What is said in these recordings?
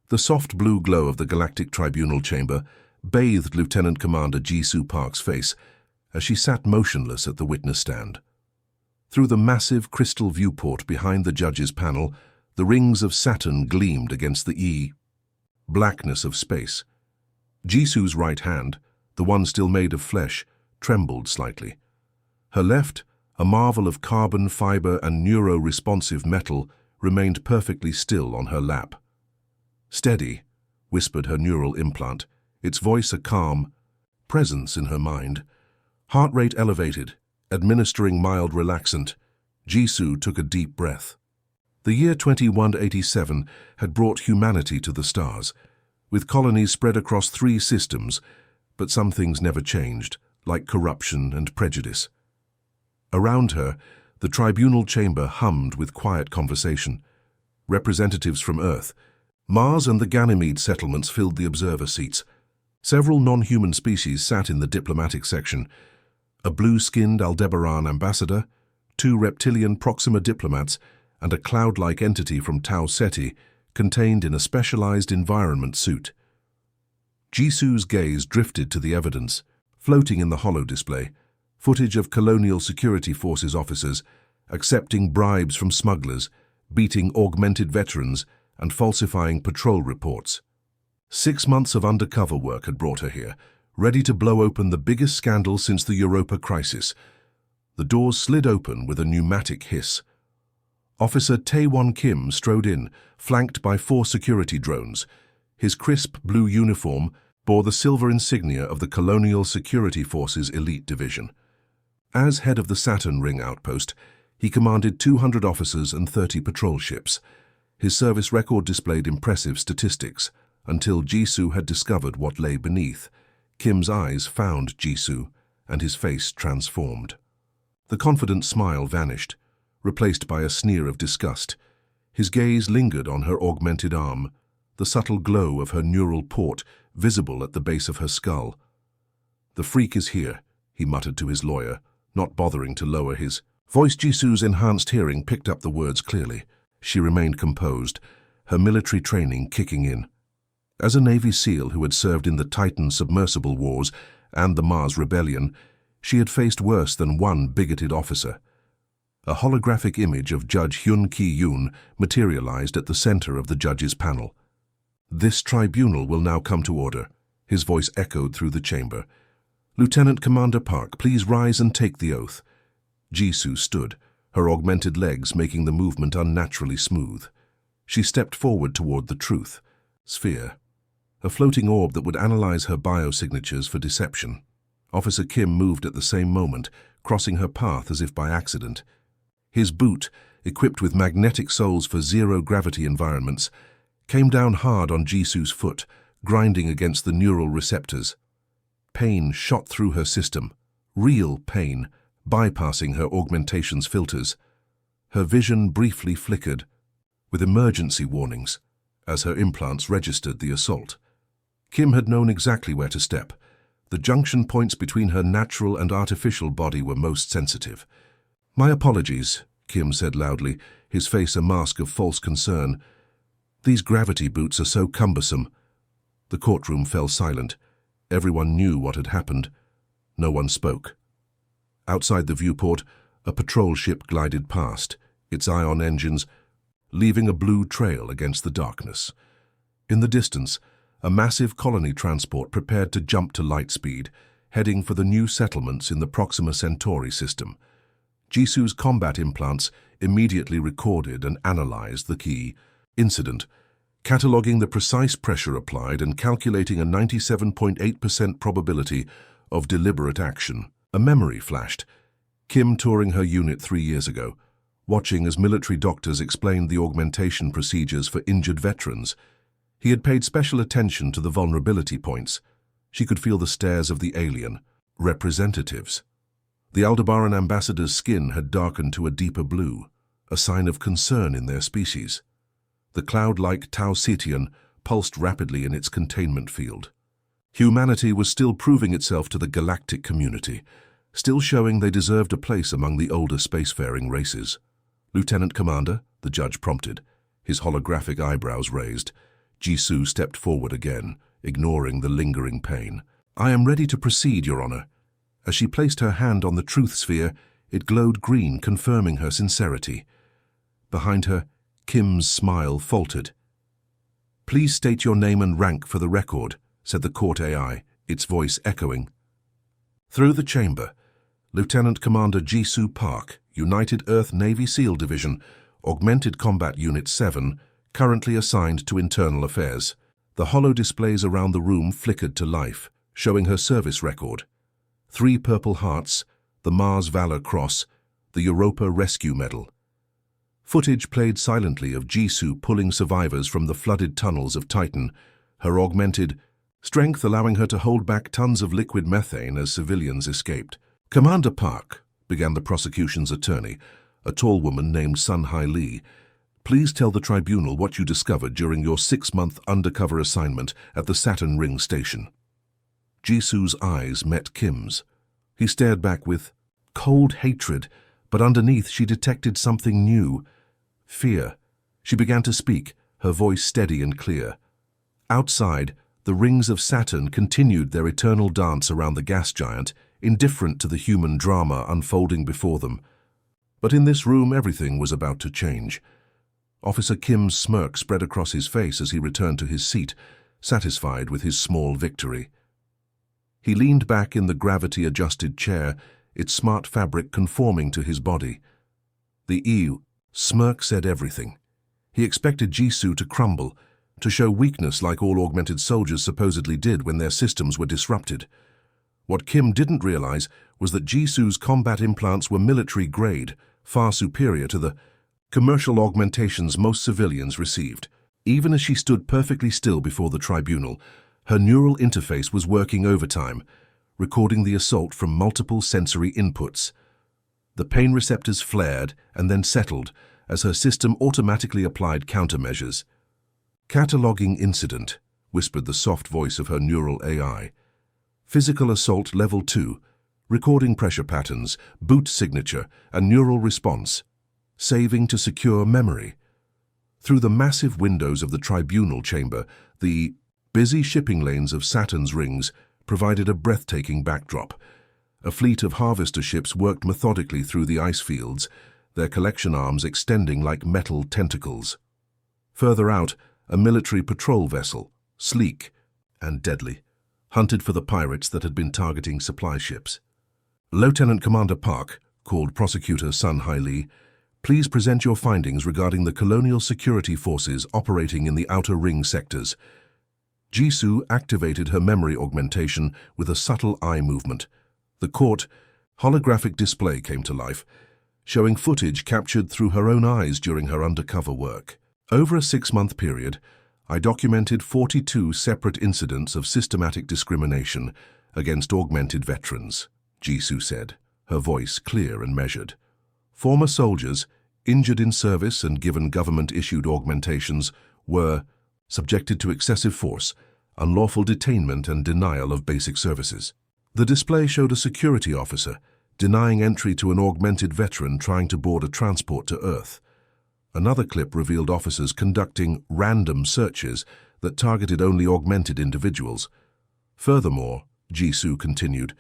The soft blue glow of the Galactic Tribunal chamber bathed Lieutenant Commander Jisoo Park's face as she sat motionless at the witness stand. Through the massive crystal viewport behind the judge's panel, the rings of Saturn gleamed against the blackness of space. Jisoo's right hand, the one still made of flesh, trembled slightly. Her left, a marvel of carbon fiber and neuro-responsive metal, remained perfectly still on her lap. "Steady," whispered her neural implant, its voice a calm presence in her mind. Heart rate elevated, administering mild relaxant, Jisoo took a deep breath. The year 2187 had brought humanity to the stars, with colonies spread across 3 systems, but some things never changed, like corruption and prejudice. Around her, the tribunal chamber hummed with quiet conversation. Representatives from Earth, Mars and the Ganymede settlements filled the observer seats. Several non-human species sat in the diplomatic section. A blue-skinned Aldebaran ambassador, 2 reptilian Proxima diplomats, and a cloud-like entity from Tau Ceti contained in a specialized environment suit. Jisoo's gaze drifted to the evidence, floating in the holo display, footage of Colonial Security Forces officers accepting bribes from smugglers, beating augmented veterans, and falsifying patrol reports. 6 months of undercover work had brought her here, ready to blow open the biggest scandal since the Europa crisis. The doors slid open with a pneumatic hiss. Officer Taewon Kim strode in, flanked by 4 security drones. His crisp blue uniform bore the silver insignia of the Colonial Security Forces Elite Division. As head of the Saturn Ring outpost, he commanded 200 officers and 30 patrol ships. His service record displayed impressive statistics, until Jisoo had discovered what lay beneath. Kim's eyes found Jisoo, and his face transformed. The confident smile vanished, replaced by a sneer of disgust. His gaze lingered on her augmented arm, the subtle glow of her neural port visible at the base of her skull. "The freak is here," he muttered to his lawyer, not bothering to lower his voice. Jisoo's enhanced hearing picked up the words clearly. She remained composed, her military training kicking in. As a Navy SEAL who had served in the Titan submersible wars and the Mars Rebellion, she had faced worse than one bigoted officer. A holographic image of Judge Hyun Ki-yoon materialized at the center of the judge's panel. "This tribunal will now come to order," his voice echoed through the chamber. "Lieutenant Commander Park, please rise and take the oath." Jisoo stood, her augmented legs making the movement unnaturally smooth. She stepped forward toward the truth sphere, a floating orb that would analyze her biosignatures for deception. Officer Kim moved at the same moment, crossing her path as if by accident. His boot, equipped with magnetic soles for zero-gravity environments, came down hard on Jisoo's foot, grinding against the neural receptors. Pain shot through her system, real pain, bypassing her augmentation's filters. Her vision briefly flickered, with emergency warnings, as her implants registered the assault. Kim had known exactly where to step. The junction points between her natural and artificial body were most sensitive. "My apologies," Kim said loudly, his face a mask of false concern. "These gravity boots are so cumbersome." The courtroom fell silent. Everyone knew what had happened. No one spoke. Outside the viewport, a patrol ship glided past, its ion engines leaving a blue trail against the darkness. In the distance, a massive colony transport prepared to jump to light speed, heading for the new settlements in the Proxima Centauri system. Jisoo's combat implants immediately recorded and analyzed the key incident, cataloging the precise pressure applied and calculating a 97.8% probability of deliberate action. A memory flashed. Kim touring her unit 3 years ago, watching as military doctors explained the augmentation procedures for injured veterans. He had paid special attention to the vulnerability points. She could feel the stares of the alien representatives. The Aldebaran ambassador's skin had darkened to a deeper blue, a sign of concern in their species. The cloud-like Tau Cetian pulsed rapidly in its containment field. Humanity was still proving itself to the galactic community, still showing they deserved a place among the older spacefaring races. "Lieutenant Commander," the judge prompted, his holographic eyebrows raised. Jisoo stepped forward again, ignoring the lingering pain. "I am ready to proceed, Your Honor." As she placed her hand on the truth sphere, it glowed green, confirming her sincerity. Behind her, Kim's smile faltered. "Please state your name and rank for the record," said the court AI, its voice echoing. Through the chamber, Lieutenant Commander Jisoo Park, United Earth Navy SEAL Division, Augmented Combat Unit 7, currently assigned to Internal Affairs. The hollow displays around the room flickered to life, showing her service record. 3 Purple Hearts, the Mars Valor Cross, the Europa Rescue Medal. Footage played silently of Jisoo pulling survivors from the flooded tunnels of Titan, her augmented strength allowing her to hold back tons of liquid methane as civilians escaped. "Commander Park," began the prosecution's attorney, a tall woman named Sun-Hai Lee, "please tell the tribunal what you discovered during your 6-month undercover assignment at the Saturn Ring station." Jisoo's eyes met Kim's. He stared back with cold hatred, but underneath she detected something new. Fear. She began to speak, her voice steady and clear. Outside, the rings of Saturn continued their eternal dance around the gas giant, indifferent to the human drama unfolding before them. But in this room, everything was about to change. Officer Kim's smirk spread across his face as he returned to his seat, satisfied with his small victory. He leaned back in the gravity-adjusted chair, its smart fabric conforming to his body. The smirk said everything. He expected Jisoo to crumble, to show weakness like all augmented soldiers supposedly did when their systems were disrupted. What Kim didn't realize was that Jisoo's combat implants were military-grade, far superior to the commercial augmentations most civilians received. Even as she stood perfectly still before the tribunal, her neural interface was working overtime, recording the assault from multiple sensory inputs. The pain receptors flared and then settled as her system automatically applied countermeasures. "Cataloging incident," whispered the soft voice of her neural AI. "Physical assault level 2, recording pressure patterns, boot signature, and neural response. Saving to secure memory." Through the massive windows of the tribunal chamber, the busy shipping lanes of Saturn's rings provided a breathtaking backdrop. A fleet of harvester ships worked methodically through the ice fields, their collection arms extending like metal tentacles. Further out, a military patrol vessel, sleek and deadly, hunted for the pirates that had been targeting supply ships. "Lieutenant Commander Park," called Prosecutor Sun-Hai Lee, "please present your findings regarding the colonial security forces operating in the outer ring sectors." Jisoo activated her memory augmentation with a subtle eye movement. The court holographic display came to life, showing footage captured through her own eyes during her undercover work. "Over a 6-month period, I documented 42 separate incidents of systematic discrimination against augmented veterans," Jisoo said, her voice clear and measured. "Former soldiers, injured in service and given government-issued augmentations, were subjected to excessive force, unlawful detainment, and denial of basic services." The display showed a security officer denying entry to an augmented veteran trying to board a transport to Earth. Another clip revealed officers conducting random searches that targeted only augmented individuals. Furthermore, Jisoo continued,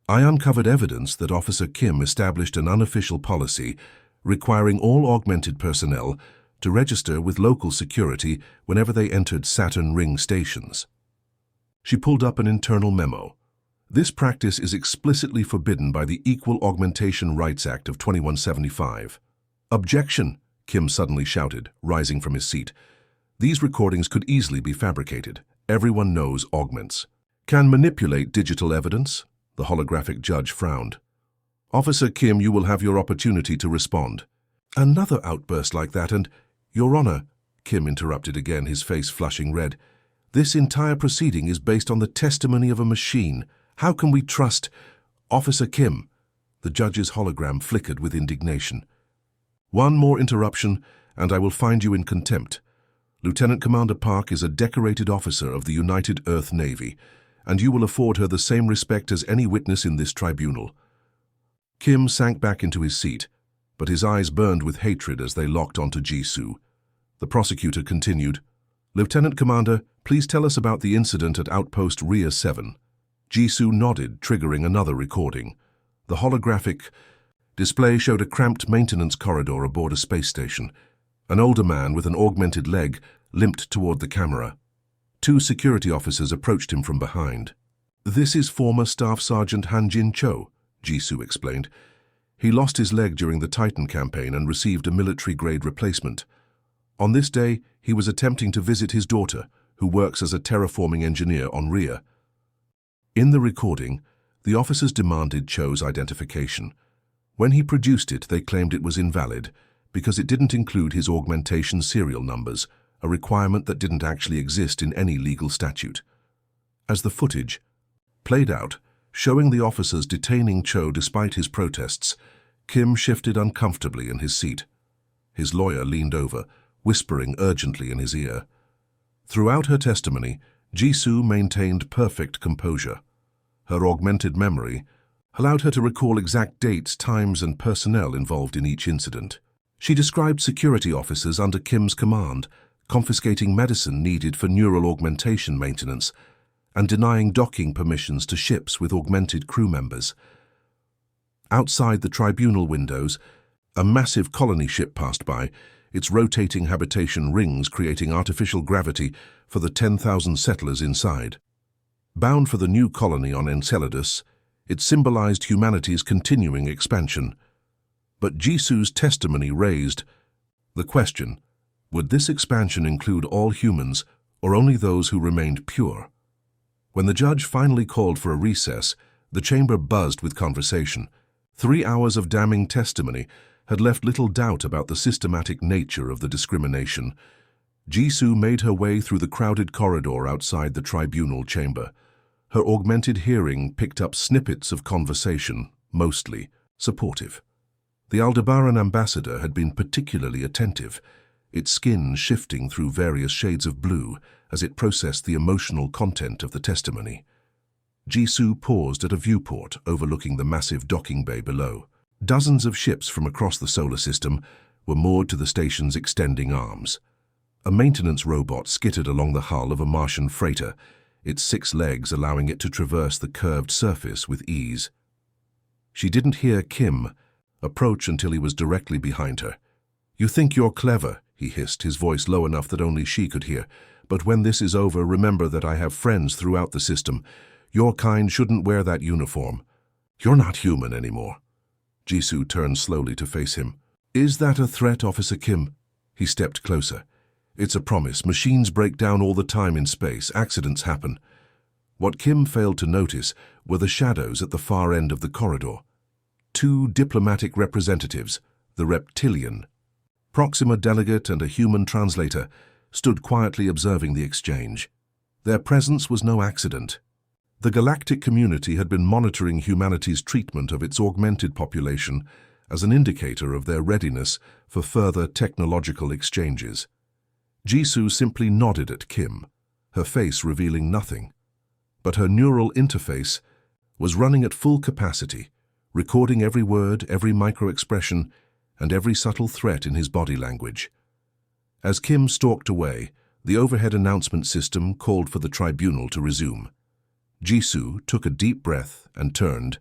"I uncovered evidence that Officer Kim established an unofficial policy requiring all augmented personnel to register with local security whenever they entered Saturn Ring stations." She pulled up an internal memo. "This practice is explicitly forbidden by the Equal Augmentation Rights Act of 2175. "Objection!" Kim suddenly shouted, rising from his seat. "These recordings could easily be fabricated. Everyone knows augments can manipulate digital evidence." The holographic judge frowned. "Officer Kim, you will have your opportunity to respond." "Another outburst like that and, Your Honor," Kim interrupted again, his face flushing red, "this entire proceeding is based on the testimony of a machine. How can we trust Officer Kim?" The judge's hologram flickered with indignation. "One more interruption, and I will find you in contempt. Lieutenant Commander Park is a decorated officer of the United Earth Navy, and you will afford her the same respect as any witness in this tribunal." Kim sank back into his seat, but his eyes burned with hatred as they locked onto Jisoo. The prosecutor continued, Lieutenant Commander, please tell us about the incident at Outpost Rhea 7. Jisoo nodded, triggering another recording. The holographic display showed a cramped maintenance corridor aboard a space station. An older man with an augmented leg limped toward the camera. Two security officers approached him from behind. "This is former Staff Sergeant Han Jin Cho," Jisoo explained. "He lost his leg during the Titan campaign and received a military-grade replacement. On this day, he was attempting to visit his daughter, who works as a terraforming engineer on Rhea." In the recording, the officers demanded Cho's identification. When he produced it, they claimed it was invalid because it didn't include his augmentation serial numbers, a requirement that didn't actually exist in any legal statute. As the footage played out, showing the officers detaining Cho despite his protests, Kim shifted uncomfortably in his seat. His lawyer leaned over, whispering urgently in his ear. Throughout her testimony, Jisoo maintained perfect composure. Her augmented memory allowed her to recall exact dates, times, and personnel involved in each incident. She described security officers under Kim's command, confiscating medicine needed for neural augmentation maintenance, and denying docking permissions to ships with augmented crew members. Outside the tribunal windows, a massive colony ship passed by, its rotating habitation rings creating artificial gravity for the 10,000 settlers inside. Bound for the new colony on Enceladus, it symbolized humanity's continuing expansion. But Jisoo's testimony raised the question, would this expansion include all humans or only those who remained pure? When the judge finally called for a recess, the chamber buzzed with conversation. 3 hours of damning testimony had left little doubt about the systematic nature of the discrimination. Jisoo made her way through the crowded corridor outside the tribunal chamber. Her augmented hearing picked up snippets of conversation, mostly supportive. The Aldebaran ambassador had been particularly attentive, its skin shifting through various shades of blue as it processed the emotional content of the testimony. Jisoo paused at a viewport overlooking the massive docking bay below. Dozens of ships from across the solar system were moored to the station's extending arms. A maintenance robot skittered along the hull of a Martian freighter, its 6 legs allowing it to traverse the curved surface with ease. She didn't hear Kim approach until he was directly behind her. "You think you're clever," he hissed, his voice low enough that only she could hear. "But when this is over, remember that I have friends throughout the system. Your kind shouldn't wear that uniform. You're not human anymore." Jisoo turned slowly to face him. "Is that a threat, Officer Kim?" He stepped closer. "It's a promise. Machines break down all the time in space. Accidents happen." What Kim failed to notice were the shadows at the far end of the corridor. 2 diplomatic representatives, the reptilian Proxima delegate and a human translator, stood quietly observing the exchange. Their presence was no accident. The galactic community had been monitoring humanity's treatment of its augmented population as an indicator of their readiness for further technological exchanges. Jisoo simply nodded at Kim, her face revealing nothing. But her neural interface was running at full capacity, recording every word, every micro-expression, and every subtle threat in his body language. As Kim stalked away, the overhead announcement system called for the tribunal to resume. Jisoo took a deep breath and turned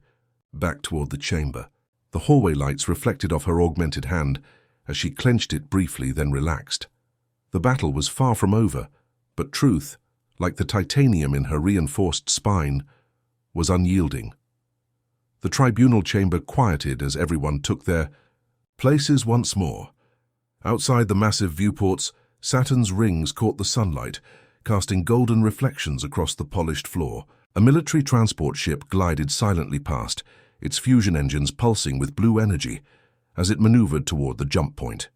back toward the chamber. The hallway lights reflected off her augmented hand as she clenched it briefly, then relaxed. The battle was far from over, but truth, like the titanium in her reinforced spine, was unyielding. The tribunal chamber quieted as everyone took their places once more. Outside the massive viewports, Saturn's rings caught the sunlight, casting golden reflections across the polished floor. A military transport ship glided silently past, its fusion engines pulsing with blue energy as it maneuvered toward the jump point.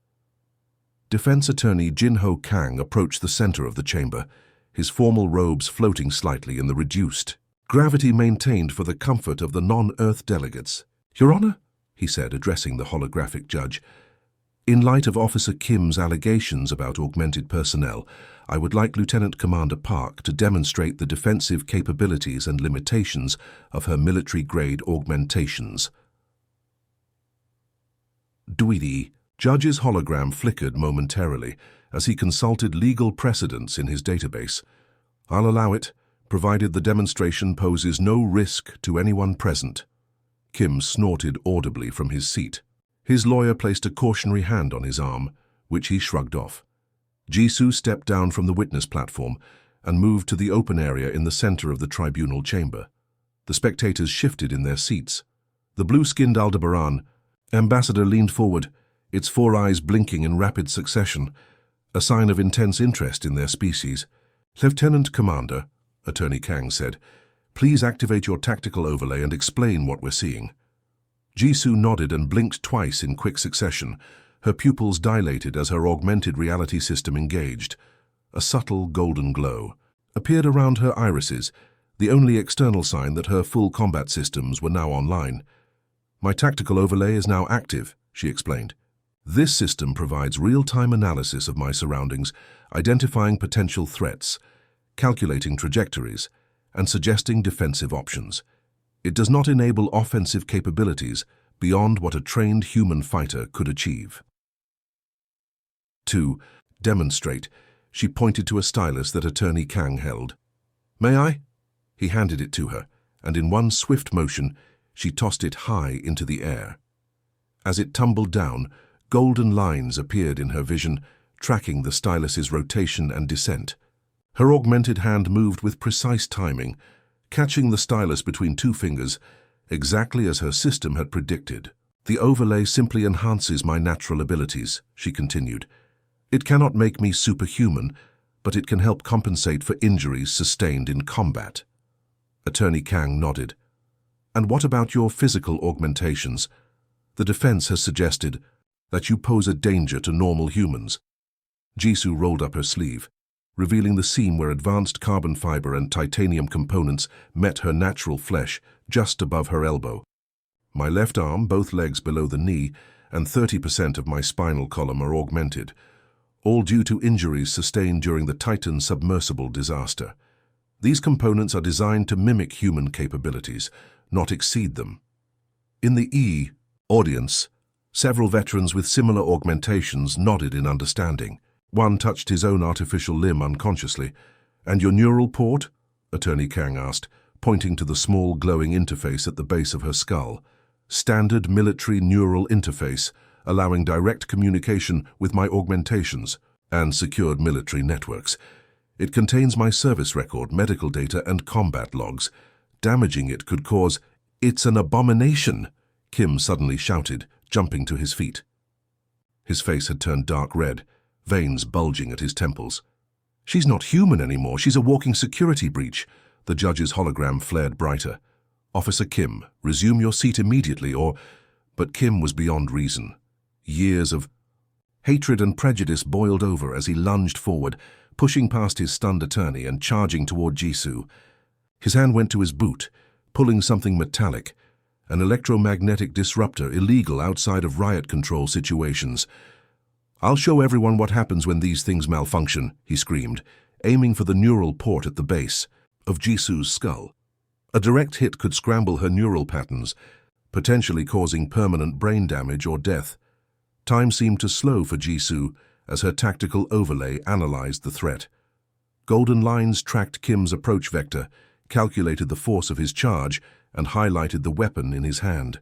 Defense Attorney Jin-Ho Kang approached the center of the chamber, his formal robes floating slightly in the reduced gravity maintained for the comfort of the non-Earth delegates. "Your Honor," he said, addressing the holographic judge, "in light of Officer Kim's allegations about augmented personnel, I would like Lieutenant Commander Park to demonstrate the defensive capabilities and limitations of her military-grade augmentations." Dweedy. Judge's hologram flickered momentarily as he consulted legal precedents in his database. "I'll allow it, provided the demonstration poses no risk to anyone present." Kim snorted audibly from his seat. His lawyer placed a cautionary hand on his arm, which he shrugged off. Jisoo stepped down from the witness platform and moved to the open area in the center of the tribunal chamber. The spectators shifted in their seats. The blue-skinned Aldebaran ambassador leaned forward, its four eyes blinking in rapid succession, a sign of intense interest in their species. "Lieutenant Commander," Attorney Kang said, "please activate your tactical overlay and explain what we're seeing." Jisoo nodded and blinked twice in quick succession. Her pupils dilated as her augmented reality system engaged. A subtle golden glow appeared around her irises, the only external sign that her full combat systems were now online. "My tactical overlay is now active," she explained. "This system provides real-time analysis of my surroundings, identifying potential threats, calculating trajectories, and suggesting defensive options. It does not enable offensive capabilities beyond what a trained human fighter could achieve." To demonstrate, she pointed to a stylus that Attorney Kang held. "May I?" He handed it to her, and in one swift motion, she tossed it high into the air. As it tumbled down, golden lines appeared in her vision, tracking the stylus's rotation and descent. Her augmented hand moved with precise timing, catching the stylus between two fingers, exactly as her system had predicted. "The overlay simply enhances my natural abilities," she continued. "It cannot make me superhuman, but it can help compensate for injuries sustained in combat." Attorney Kang nodded. "And what about your physical augmentations? The defense has suggested that you pose a danger to normal humans." Jisoo rolled up her sleeve, revealing the seam where advanced carbon fiber and titanium components met her natural flesh just above her elbow. "My left arm, both legs below the knee, and 30% of my spinal column are augmented, all due to injuries sustained during the Titan submersible disaster. These components are designed to mimic human capabilities, not exceed them." In the audience, several veterans with similar augmentations nodded in understanding. One touched his own artificial limb unconsciously. "And your neural port?" Attorney Kang asked, pointing to the small glowing interface at the base of her skull. "Standard military neural interface, allowing direct communication with my augmentations and secured military networks. It contains my service record, medical data, and combat logs. Damaging it could cause—" "It's an abomination!" Kim suddenly shouted, jumping to his feet. His face had turned dark red, veins bulging at his temples. "She's not human anymore. She's a walking security breach." The judge's hologram flared brighter. "Officer Kim, resume your seat immediately or—" But Kim was beyond reason. Years of hatred and prejudice boiled over as he lunged forward, pushing past his stunned attorney and charging toward Jisoo. His hand went to his boot, pulling something metallic, an electromagnetic disruptor illegal outside of riot control situations. "I'll show everyone what happens when these things malfunction," he screamed, aiming for the neural port at the base of Jisoo's skull. A direct hit could scramble her neural patterns, potentially causing permanent brain damage or death. Time seemed to slow for Jisoo as her tactical overlay analyzed the threat. Golden lines tracked Kim's approach vector, calculated the force of his charge, and highlighted the weapon in his hand.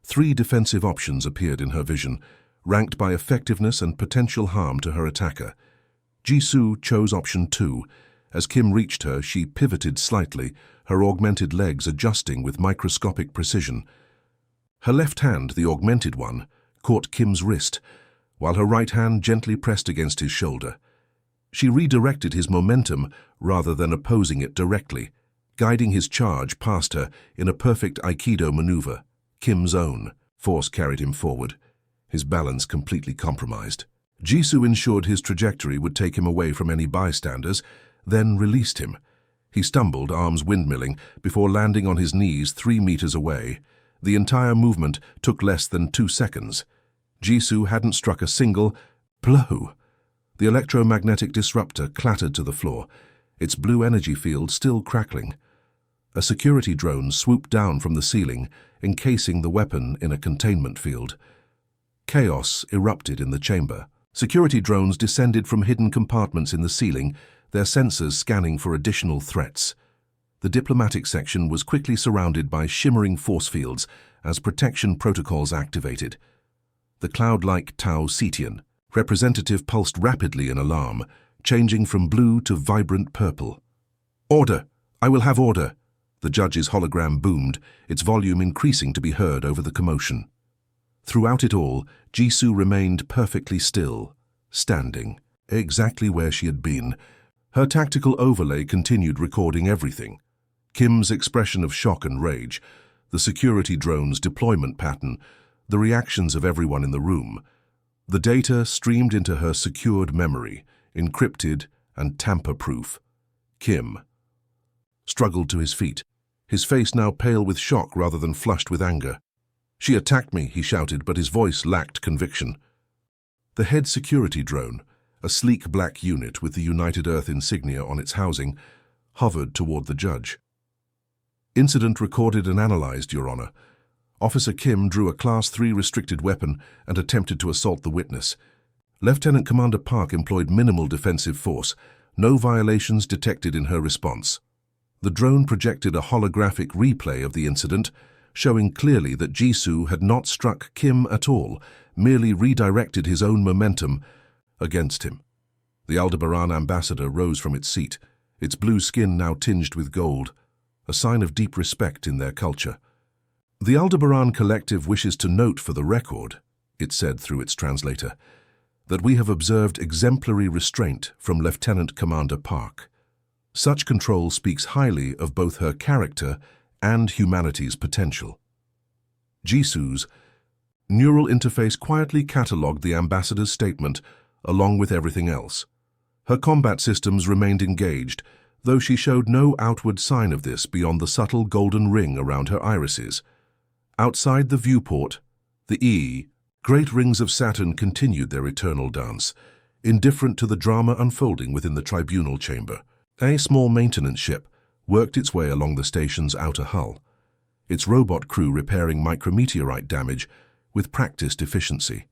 3 defensive options appeared in her vision, ranked by effectiveness and potential harm to her attacker. Jisoo chose option 2. As Kim reached her, she pivoted slightly, her augmented legs adjusting with microscopic precision. Her left hand, the augmented one, caught Kim's wrist, while her right hand gently pressed against his shoulder. She redirected his momentum rather than opposing it directly, guiding his charge past her in a perfect Aikido maneuver. Kim's own force carried him forward, his balance completely compromised. Jisoo ensured his trajectory would take him away from any bystanders, then released him. He stumbled, arms windmilling, before landing on his knees 3 meters away. The entire movement took less than 2 seconds. Jisoo hadn't struck a single blow. The electromagnetic disruptor clattered to the floor, its blue energy field still crackling. A security drone swooped down from the ceiling, encasing the weapon in a containment field. Chaos erupted in the chamber. Security drones descended from hidden compartments in the ceiling, their sensors scanning for additional threats. The diplomatic section was quickly surrounded by shimmering force fields as protection protocols activated. The cloud-like Tau Cetian representative pulsed rapidly in alarm, changing from blue to vibrant purple. "Order! I will have order!" The judge's hologram boomed, its volume increasing to be heard over the commotion. Throughout it all, Jisoo remained perfectly still, standing, exactly where she had been. Her tactical overlay continued recording everything. Kim's expression of shock and rage, the security drone's deployment pattern, the reactions of everyone in the room. The data streamed into her secured memory, encrypted and tamper-proof. Kim struggled to his feet, his face now pale with shock rather than flushed with anger. "She attacked me," he shouted, but his voice lacked conviction. The head security drone, a sleek black unit with the United Earth insignia on its housing, hovered toward the judge. "Incident recorded and analyzed, Your Honor. Officer Kim drew a Class 3 restricted weapon and attempted to assault the witness. Lieutenant Commander Park employed minimal defensive force, no violations detected in her response." The drone projected a holographic replay of the incident, showing clearly that Jisoo had not struck Kim at all, merely redirected his own momentum against him. The Aldebaran ambassador rose from its seat, its blue skin now tinged with gold, a sign of deep respect in their culture. "The Aldebaran Collective wishes to note for the record," it said through its translator, "that we have observed exemplary restraint from Lieutenant Commander Park. Such control speaks highly of both her character and humanity's potential." Jisoo's neural interface quietly catalogued the ambassador's statement along with everything else. Her combat systems remained engaged, though she showed no outward sign of this beyond the subtle golden ring around her irises. Outside the viewport, the great rings of Saturn continued their eternal dance, indifferent to the drama unfolding within the tribunal chamber. A small maintenance ship worked its way along the station's outer hull, its robot crew repairing micrometeorite damage with practiced efficiency.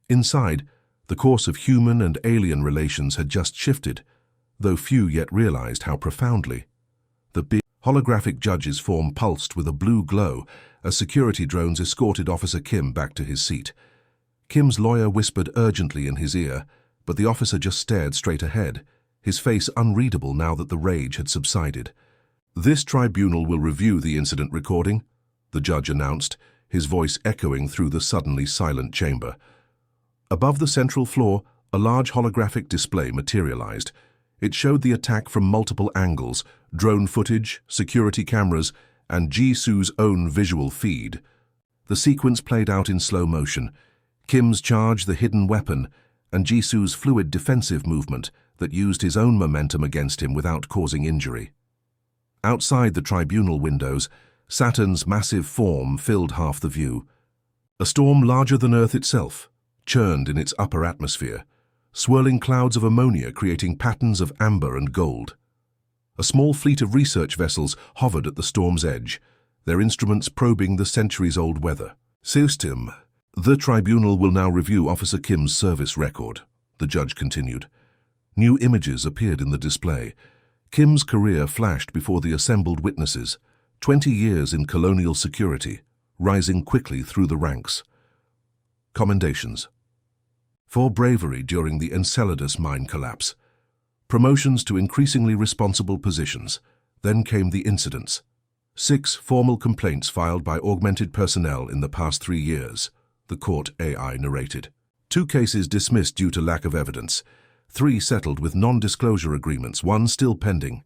Inside, the course of human and alien relations had just shifted, though few yet realized how profoundly. The big holographic judge's form pulsed with a blue glow as security drones escorted Officer Kim back to his seat. Kim's lawyer whispered urgently in his ear, but the officer just stared straight ahead, his face unreadable now that the rage had subsided. "This tribunal will review the incident recording," the judge announced, his voice echoing through the suddenly silent chamber. Above the central floor, a large holographic display materialized. It showed the attack from multiple angles, drone footage, security cameras, and Jisoo's own visual feed. The sequence played out in slow motion. Kim's charge, the hidden weapon, and Jisoo's fluid defensive movement that used his own momentum against him without causing injury. Outside the tribunal windows, Saturn's massive form filled half the view. A storm larger than Earth itself churned in its upper atmosphere, swirling clouds of ammonia creating patterns of amber and gold. A small fleet of research vessels hovered at the storm's edge, their instruments probing the centuries-old weather. "System, the tribunal will now review Officer Kim's service record," the judge continued. New images appeared in the display. Kim's career flashed before the assembled witnesses, 20 years in colonial security, rising quickly through the ranks. Commendations. For bravery during the Enceladus mine collapse. Promotions to increasingly responsible positions. Then came the incidents. 6 formal complaints filed by augmented personnel in the past 3 years, the court AI narrated. 2 cases dismissed due to lack of evidence. 3 settled with non-disclosure agreements, 1 still pending.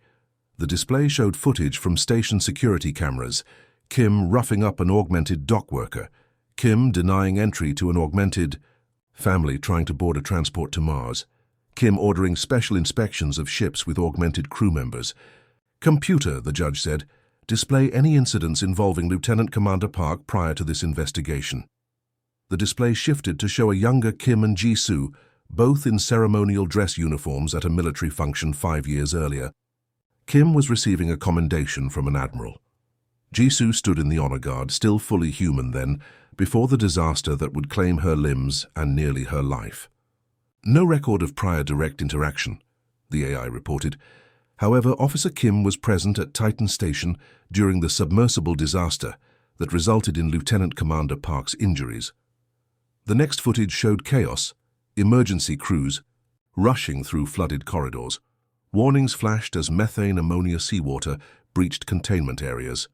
The display showed footage from station security cameras, Kim roughing up an augmented dock worker, Kim denying entry to an augmented family trying to board a transport to Mars, Kim ordering special inspections of ships with augmented crew members. "Computer," the judge said, "display any incidents involving Lieutenant Commander Park prior to this investigation." The display shifted to show a younger Kim and Jisoo, both in ceremonial dress uniforms at a military function 5 years earlier. Kim was receiving a commendation from an admiral. Jisoo stood in the honor guard, still fully human then, before the disaster that would claim her limbs and nearly her life. No record of prior direct interaction, the AI reported. However, Officer Kim was present at Titan Station during the submersible disaster that resulted in Lieutenant Commander Park's injuries. The next footage showed chaos, emergency crews rushing through flooded corridors. Warnings flashed as methane ammonia seawater breached containment areas.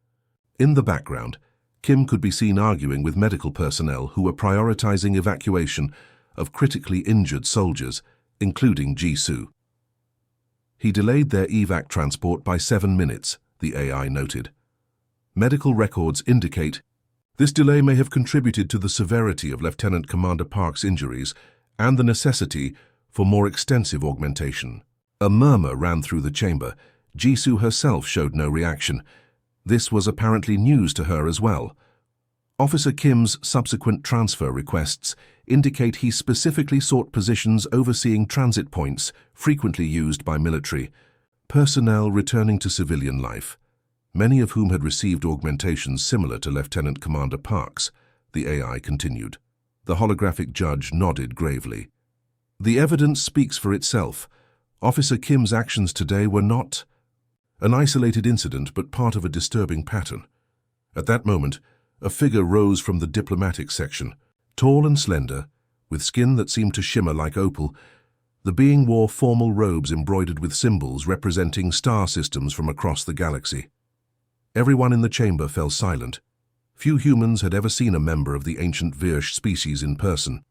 In the background, Kim could be seen arguing with medical personnel who were prioritizing evacuation of critically injured soldiers, including Jisoo. He delayed their evac transport by 7 minutes, the AI noted. Medical records indicate this delay may have contributed to the severity of Lieutenant Commander Park's injuries and the necessity for more extensive augmentation. A murmur ran through the chamber. Jisoo herself showed no reaction. This was apparently news to her as well. Officer Kim's subsequent transfer requests indicate he specifically sought positions overseeing transit points frequently used by military personnel returning to civilian life, many of whom had received augmentations similar to Lieutenant Commander Park's, the AI continued. The holographic judge nodded gravely. The evidence speaks for itself. Officer Kim's actions today were not an isolated incident, but part of a disturbing pattern. At that moment, a figure rose from the diplomatic section. Tall and slender, with skin that seemed to shimmer like opal, the being wore formal robes embroidered with symbols representing star systems from across the galaxy. Everyone in the chamber fell silent. Few humans had ever seen a member of the ancient Virsh species in person.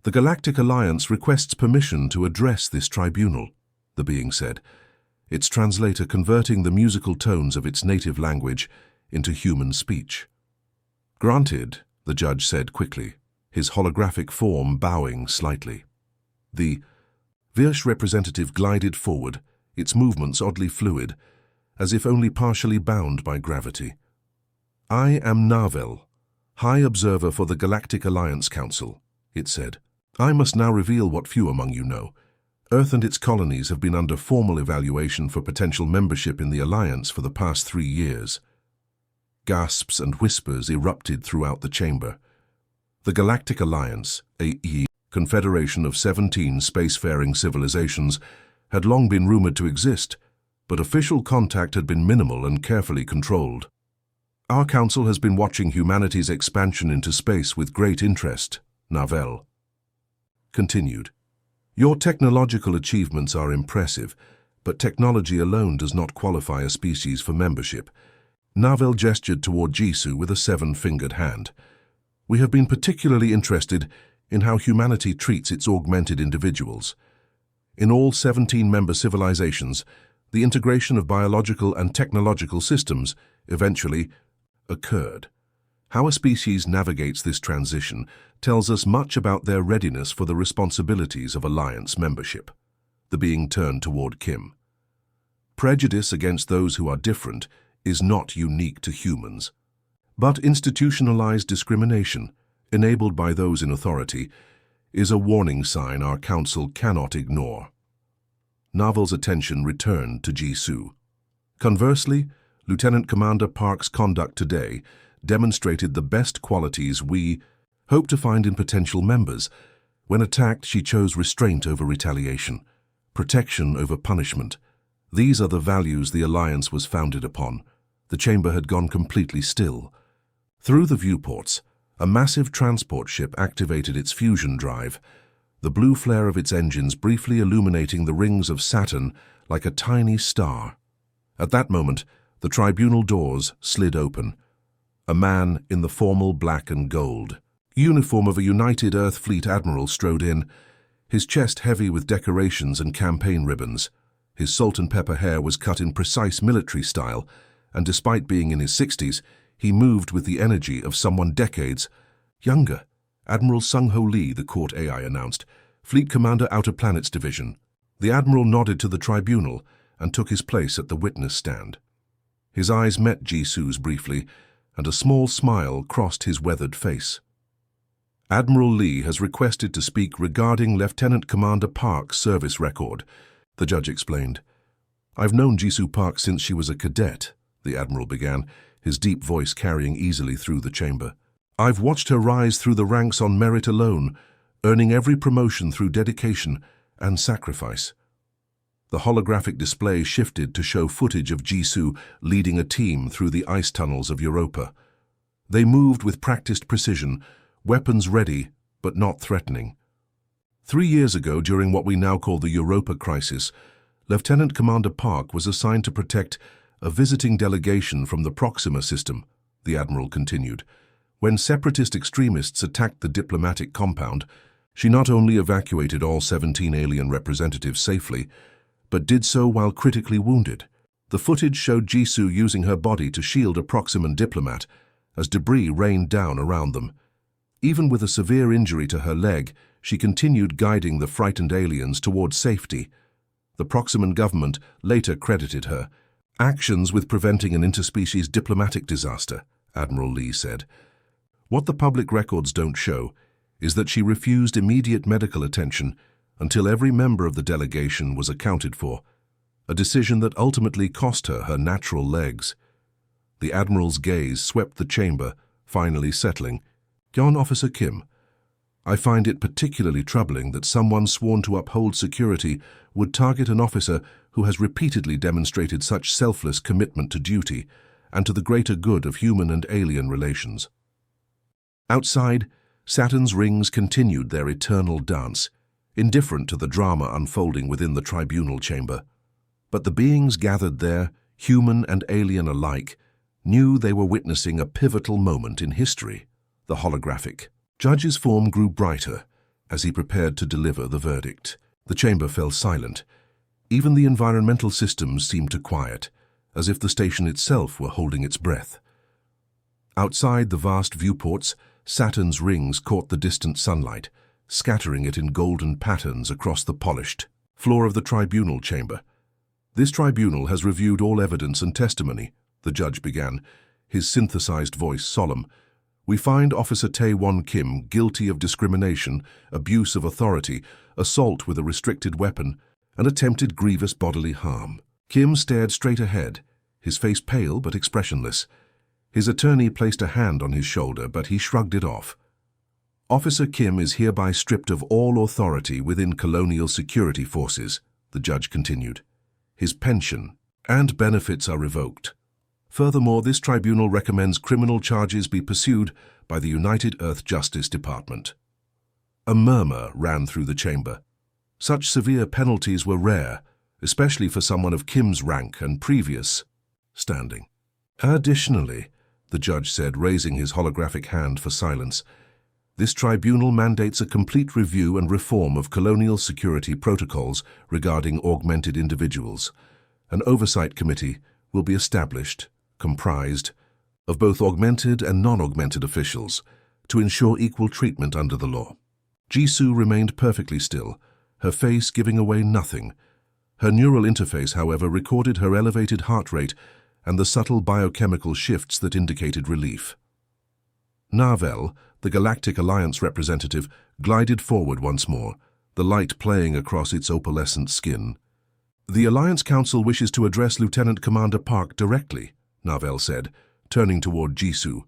The Galactic Alliance requests permission to address this tribunal, the being said, its translator converting the musical tones of its native language into human speech. Granted, the judge said quickly, his holographic form bowing slightly. The Virsh representative glided forward, its movements oddly fluid, as if only partially bound by gravity. I am Narvel, High Observer for the Galactic Alliance Council, it said. I must now reveal what few among you know. Earth and its colonies have been under formal evaluation for potential membership in the Alliance for the past 3 years. Gasps and whispers erupted throughout the chamber. The Galactic Alliance, a confederation of 17 spacefaring civilizations, had long been rumored to exist, but official contact had been minimal and carefully controlled. Our council has been watching humanity's expansion into space with great interest, Narvel continued. Your technological achievements are impressive, but technology alone does not qualify a species for membership. Narvel gestured toward Jisoo with a 7-fingered hand. We have been particularly interested in how humanity treats its augmented individuals. In all 17 member civilizations, the integration of biological and technological systems eventually occurred. How a species navigates this transition tells us much about their readiness for the responsibilities of Alliance membership. The being turned toward Kim. Prejudice against those who are different is not unique to humans, but institutionalized discrimination, enabled by those in authority, is a warning sign our council cannot ignore. Narvel's attention returned to Jisoo. Conversely, Lieutenant Commander Park's conduct today demonstrated the best qualities we hope to find in potential members. When attacked, she chose restraint over retaliation, protection over punishment. These are the values the Alliance was founded upon. The chamber had gone completely still. Through the viewports, a massive transport ship activated its fusion drive, the blue flare of its engines briefly illuminating the rings of Saturn like a tiny star. At that moment, the tribunal doors slid open. A man in the formal black and gold uniform of a United Earth Fleet admiral strode in, his chest heavy with decorations and campaign ribbons. His salt and pepper hair was cut in precise military style, and despite being in his 60s, he moved with the energy of someone decades younger. Admiral Sung-Ho Lee, the court AI announced, Fleet Commander Outer Planets Division. The admiral nodded to the tribunal and took his place at the witness stand. His eyes met Jisoo's briefly, and a small smile crossed his weathered face. Admiral Lee has requested to speak regarding Lieutenant Commander Park's service record, the judge explained. I've known Jisoo Park since she was a cadet, the admiral began, his deep voice carrying easily through the chamber. I've watched her rise through the ranks on merit alone, earning every promotion through dedication and sacrifice. The holographic display shifted to show footage of Jisoo leading a team through the ice tunnels of Europa. They moved with practiced precision, weapons ready but not threatening. 3 years ago, during what we now call the Europa crisis, Lieutenant Commander Park was assigned to protect a visiting delegation from the Proxima system, the Admiral continued. When separatist extremists attacked the diplomatic compound, she not only evacuated all 17 alien representatives safely, but did so while critically wounded. The footage showed Jisoo using her body to shield a Proximan diplomat as debris rained down around them. Even with a severe injury to her leg, she continued guiding the frightened aliens towards safety. The Proximan government later credited her actions with preventing an interspecies diplomatic disaster, Admiral Lee said. What the public records don't show is that she refused immediate medical attention until every member of the delegation was accounted for, a decision that ultimately cost her her natural legs. The Admiral's gaze swept the chamber, finally settling. "Yon Officer Kim, I find it particularly troubling that someone sworn to uphold security would target an officer who has repeatedly demonstrated such selfless commitment to duty and to the greater good of human and alien relations." Outside, Saturn's rings continued their eternal dance, indifferent to the drama unfolding within the tribunal chamber. But the beings gathered there, human and alien alike, knew they were witnessing a pivotal moment in history. The holographic judge's form grew brighter as he prepared to deliver the verdict. The chamber fell silent. Even the environmental systems seemed to quiet, as if the station itself were holding its breath. Outside the vast viewports, Saturn's rings caught the distant sunlight, scattering it in golden patterns across the polished floor of the tribunal chamber. "This tribunal has reviewed all evidence and testimony," the judge began, his synthesized voice solemn. "We find Officer Tae-won Kim guilty of discrimination, abuse of authority, assault with a restricted weapon, and attempted grievous bodily harm." Kim stared straight ahead, his face pale but expressionless. His attorney placed a hand on his shoulder, but he shrugged it off. "Officer Kim is hereby stripped of all authority within colonial security forces," the judge continued. "His pension and benefits are revoked. Furthermore, this tribunal recommends criminal charges be pursued by the United Earth Justice Department." A murmur ran through the chamber. Such severe penalties were rare, especially for someone of Kim's rank and previous standing. "Additionally," the judge said, raising his holographic hand for silence, "this tribunal mandates a complete review and reform of colonial security protocols regarding augmented individuals. An oversight committee will be established, comprised of both augmented and non-augmented officials, to ensure equal treatment under the law." Jisoo remained perfectly still, her face giving away nothing. Her neural interface, however, recorded her elevated heart rate and the subtle biochemical shifts that indicated relief. Narvel, the Galactic Alliance representative, glided forward once more, the light playing across its opalescent skin. "The Alliance Council wishes to address Lieutenant Commander Park directly," Narvel said, turning toward Jisoo.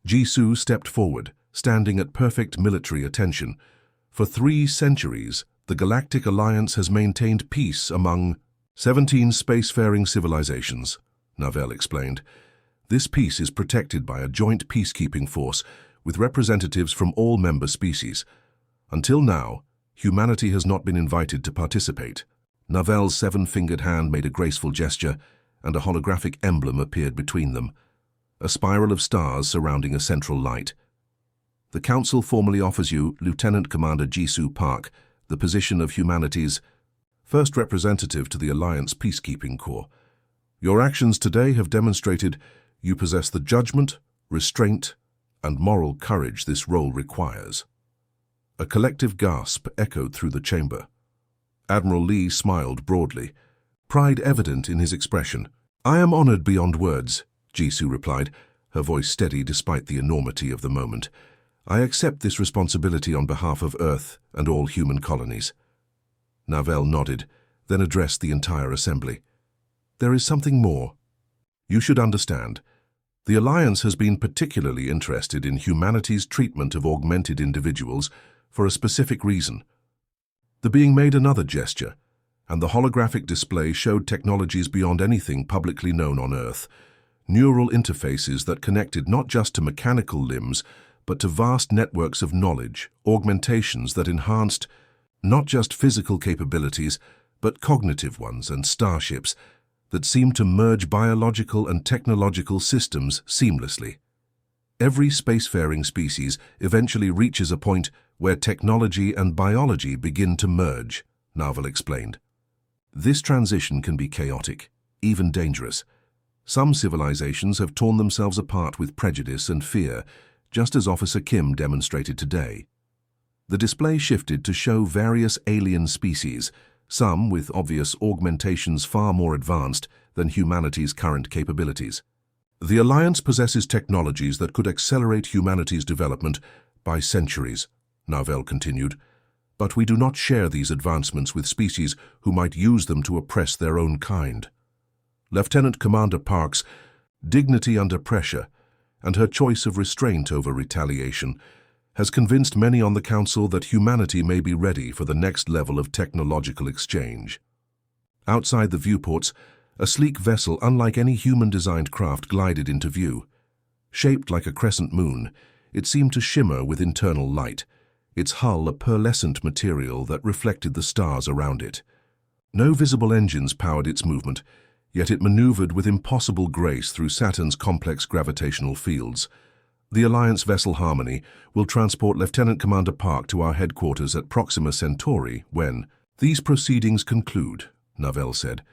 Jisoo stepped forward, standing at perfect military attention. "For 3 centuries, the Galactic Alliance has maintained peace among 17 spacefaring civilizations," Narvel explained. "This peace is protected by a joint peacekeeping force with representatives from all member species. Until now, humanity has not been invited to participate." Narvel's 7-fingered hand made a graceful gesture, and a holographic emblem appeared between them, a spiral of stars surrounding a central light. "The Council formally offers you, Lieutenant Commander Jisoo Park, the position of humanity's first representative to the Alliance Peacekeeping Corps. Your actions today have demonstrated you possess the judgment, restraint, and moral courage this role requires." A collective gasp echoed through the chamber. Admiral Lee smiled broadly, pride evident in his expression. "I am honored beyond words," Jisoo replied, her voice steady despite the enormity of the moment. "I accept this responsibility on behalf of Earth and all human colonies." Narvel nodded, then addressed the entire assembly. "There is something more. You should understand. The Alliance has been particularly interested in humanity's treatment of augmented individuals for a specific reason. The being made another gesture, and the holographic display showed technologies beyond anything publicly known on Earth. Neural interfaces that connected not just to mechanical limbs, but to vast networks of knowledge, augmentations that enhanced not just physical capabilities, but cognitive ones, and starships that seemed to merge biological and technological systems seamlessly. Every spacefaring species eventually reaches a point where technology and biology begin to merge, Narvel explained. This transition can be chaotic, even dangerous. Some civilizations have torn themselves apart with prejudice and fear, just as Officer Kim demonstrated today. The display shifted to show various alien species, some with obvious augmentations far more advanced than humanity's current capabilities. The Alliance possesses technologies that could accelerate humanity's development by centuries, Narvel continued, but we do not share these advancements with species who might use them to oppress their own kind. Lieutenant Commander Park's dignity under pressure and her choice of restraint over retaliation has convinced many on the Council that humanity may be ready for the next level of technological exchange. Outside the viewports, a sleek vessel unlike any human-designed craft glided into view. Shaped like a crescent moon, it seemed to shimmer with internal light, its hull a pearlescent material that reflected the stars around it. No visible engines powered its movement, yet it maneuvered with impossible grace through Saturn's complex gravitational fields. The Alliance vessel Harmony will transport Lieutenant Commander Park to our headquarters at Proxima Centauri when these proceedings conclude, Narvel said.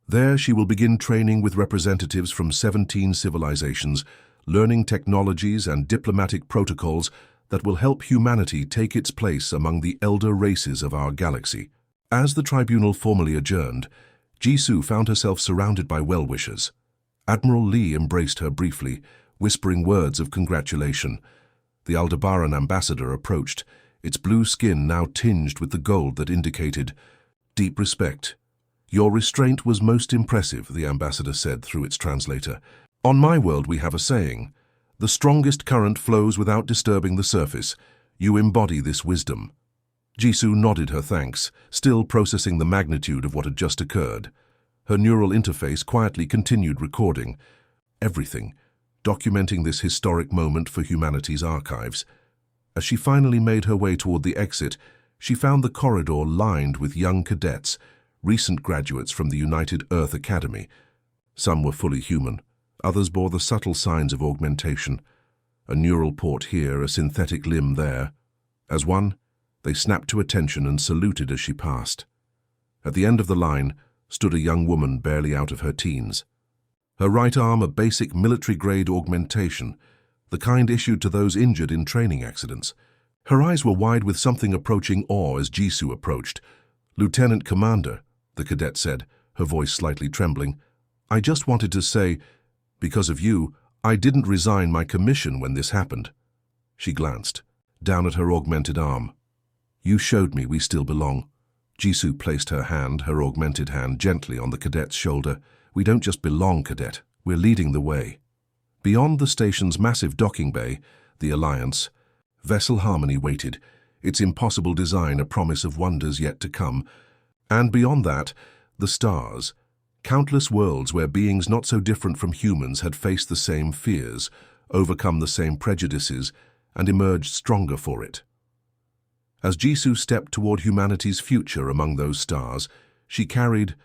There she will begin training with representatives from 17 civilizations, learning technologies and diplomatic protocols that will help humanity take its place among the elder races of our galaxy. As the tribunal formally adjourned, Jisoo found herself surrounded by well-wishers. Admiral Lee embraced her briefly, whispering words of congratulation. The Aldebaran ambassador approached, its blue skin now tinged with the gold that indicated deep respect. Your restraint was most impressive, the ambassador said through its translator. On my world we have a saying, the strongest current flows without disturbing the surface. You embody this wisdom. Jisoo nodded her thanks, still processing the magnitude of what had just occurred. Her neural interface quietly continued recording everything, documenting this historic moment for humanity's archives. As she finally made her way toward the exit, she found the corridor lined with young cadets, recent graduates from the United Earth Academy. Some were fully human, others bore the subtle signs of augmentation. A neural port here, a synthetic limb there. As one, they snapped to attention and saluted as she passed. At the end of the line stood a young woman barely out of her teens. Her right arm a basic military-grade augmentation, the kind issued to those injured in training accidents. Her eyes were wide with something approaching awe as Jisoo approached. Lieutenant Commander, the cadet said, her voice slightly trembling, I just wanted to say, because of you, I didn't resign my commission when this happened. She glanced, down at her augmented arm. You showed me we still belong. Jisoo placed her hand, her augmented hand, gently on the cadet's shoulder. We don't just belong, cadet. We're leading the way. Beyond the station's massive docking bay, the Alliance, Vessel Harmony waited, its impossible design a promise of wonders yet to come. And beyond that, the stars, countless worlds where beings not so different from humans had faced the same fears, overcome the same prejudices, and emerged stronger for it. As Jisoo stepped toward humanity's future among those stars, she carried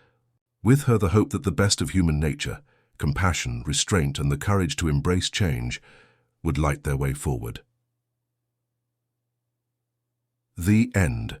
with her the hope that the best of human nature, compassion, restraint, and the courage to embrace change would light their way forward. The end.